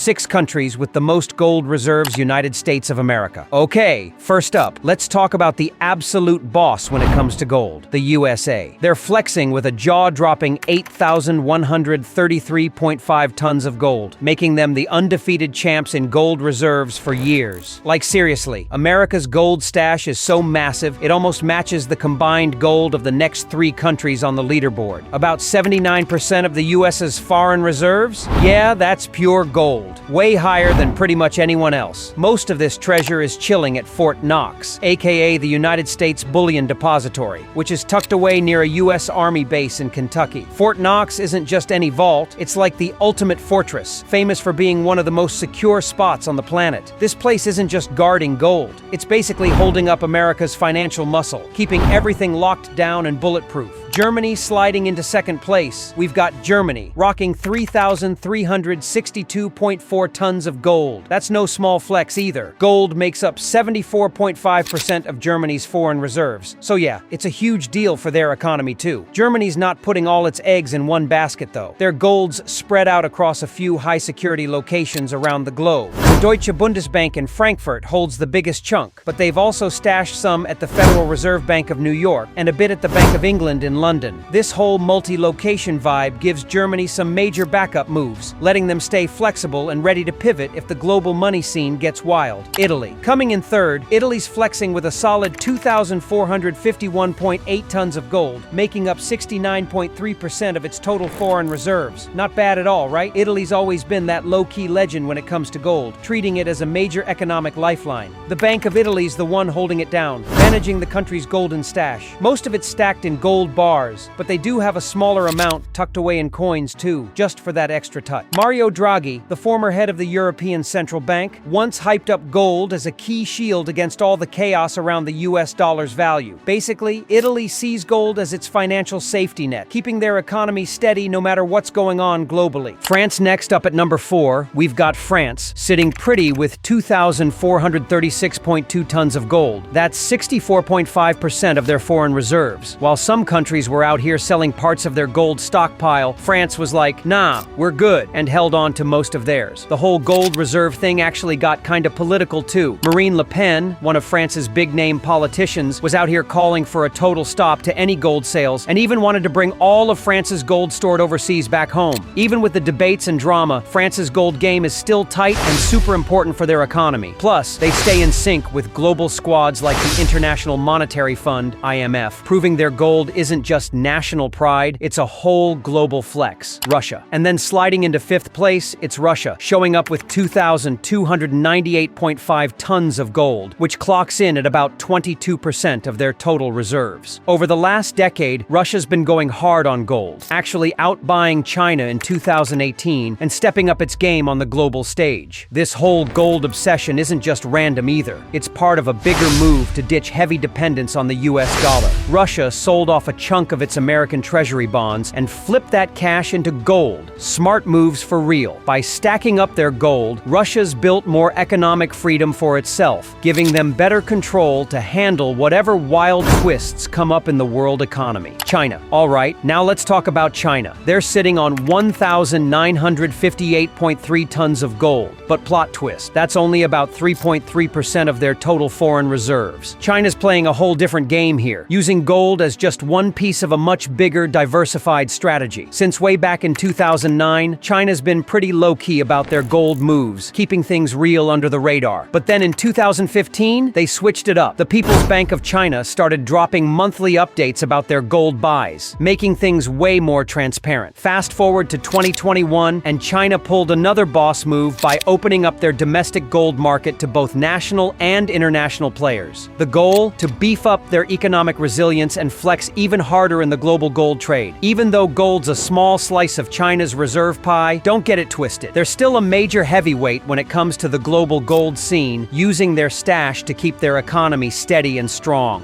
6 countries with the most gold reserves: United States of America. Okay, first up, let's talk about the absolute boss when it comes to gold, the USA. They're flexing with a jaw-dropping 8,133.5 tons of gold, making them the undefeated champs in gold reserves for years. Like seriously, America's gold stash is so massive, it almost matches the combined gold of the next 3 countries on the leaderboard. About 79% of the US's foreign reserves? Yeah, that's pure gold. Way higher than pretty much anyone else. Most of this treasure is chilling at Fort Knox, aka the United States Bullion Depository, which is tucked away near a US Army base in Kentucky. Fort Knox isn't just any vault, it's like the ultimate fortress, famous for being one of the most secure spots on the planet. This place isn't just guarding gold, it's basically holding up America's financial muscle, keeping everything locked down and bulletproof. Germany sliding into second place. We've got Germany, rocking 3,362.4 tons of gold. That's no small flex either. Gold makes up 74.5% of Germany's foreign reserves. So yeah, it's a huge deal for their economy too. Germany's not putting all its eggs in one basket though. Their gold's spread out across a few high-security locations around the globe. The Deutsche Bundesbank in Frankfurt holds the biggest chunk, but they've also stashed some at the Federal Reserve Bank of New York and a bit at the Bank of England in London. This whole multi-location vibe gives Germany some major backup moves, letting them stay flexible and ready to pivot if the global money scene gets wild. Italy. Coming in third, Italy's flexing with a solid 2,451.8 tons of gold, making up 69.3% of its total foreign reserves. Not bad at all, right? Italy's always been that low-key legend when it comes to gold, treating it as a major economic lifeline. The Bank of Italy's the one holding it down, managing the country's golden stash. Most of it's stacked in gold bars, but they do have a smaller amount tucked away in coins too, just for that extra touch. Mario Draghi, the former head of the European Central Bank, once hyped up gold as a key shield against all the chaos around the US dollar's value. Basically, Italy sees gold as its financial safety net, keeping their economy steady no matter what's going on globally. France next up at number 4, we've got France, sitting pretty with 2,436.2 tons of gold. That's 64.5% of their foreign reserves. While some countries were out here selling parts of their gold stockpile, France was like, nah, we're good, and held on to most of theirs. The whole gold reserve thing actually got kinda political too. Marine Le Pen, one of France's big-name politicians, was out here calling for a total stop to any gold sales, and even wanted to bring all of France's gold stored overseas back home. Even with the debates and drama, France's gold game is still tight and super important for their economy. Plus, they stay in sync with global squads like the International Monetary Fund, IMF, proving their gold isn't just national pride, it's a whole global flex. Russia. And then sliding into 5th place, it's Russia, showing up with 2,298.5 tons of gold, which clocks in at about 22% of their total reserves. Over the last decade, Russia's been going hard on gold, actually outbuying China in 2018 and stepping up its game on the global stage. This whole gold obsession isn't just random either. It's part of a bigger move to ditch heavy dependence on the US dollar. Russia sold off a chunk of its American Treasury bonds and flipped that cash into gold. Smart moves for real. By stacking up their gold, Russia's built more economic freedom for itself, giving them better control to handle whatever wild twists come up in the world economy. China. All right, now let's talk about China. They're sitting on 1,958.3 tons of gold. But plot twist, that's only about 3.3% of their total foreign reserves. China's playing a whole different game here, using gold as just one piece of a much bigger, diversified strategy. Since way back in 2009, China's been pretty low-key about their gold moves, keeping things real under the radar. But then in 2015, they switched it up. The People's Bank of China started dropping monthly updates about their gold buys, making things way more transparent. Fast forward to 2021, and China pulled another boss move by opening up their domestic gold market to both national and international players. The goal? To beef up their economic resilience and flex even harder in the global gold trade. Even though gold's a small slice of China's reserve pie, don't get it twisted. They're still a major heavyweight when it comes to the global gold scene, using their stash to keep their economy steady and strong.